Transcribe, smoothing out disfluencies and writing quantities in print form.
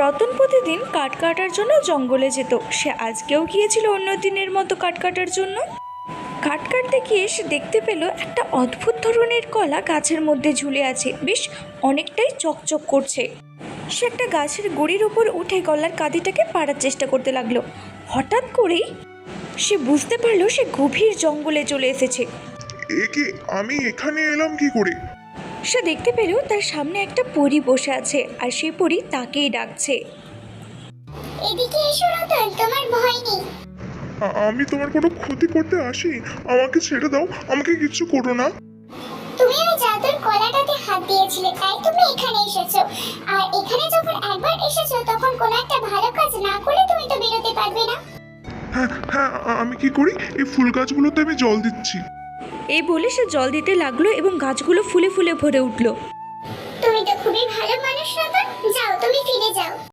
রতন প্রতিদিন কাঠ কাটার জন্য জঙ্গলে যেত। সে আজকেও গিয়েছিল অন্য দিনের মতো কাঠ কাটার জন্য। কাঠ কাটতে গিয়ে সে দেখতে পেল একটা অদ্ভুত ধরনের কলা গাছের মধ্যে ঝুলে আছে, বেশ অনেকটাই চকচক করছে। সে একটা গাছের গুড়ির উপর উঠে গলার কাঁদিটাকে পাড়ার চেষ্টা করতে লাগলো। হঠাৎ করেই সে বুঝতে পারলো সে গভীর জঙ্গলে চলে এসেছে। একে আমি এখানে এলাম কি করে? সে দেখতে পেল তার সামনে একটা পরী বসে আছে, আর সেই পরী তাকেই ডাকছে। এদিকে এসো রতন, তোমার ভয় নেই। আমি তোমার কোনো ক্ষতি করতে আসি, আমাকে ছেড়ে দাও, আমাকে কিচ্ছু করো না। তুমি ওই জাদুর কলাটাতে হাত দিয়েছিলে, তাই তুমি এখানে এসেছো। আর এখানে যখন একবার এসেছো তখন কোনো একটা ভালো কাজ না করলে তুমি তো বেরোতে পারবে না। হ্যাঁ হ্যাঁ, আমি কি করি? এই ফুল গাছগুলোতে আমি জল দিচ্ছি। এই বলে সে জল দিতে লাগলো এবং গাছগুলো ফুলে ফুলে ভরে উঠল। তুমি তো খুবই ভালো মানুষ রতন,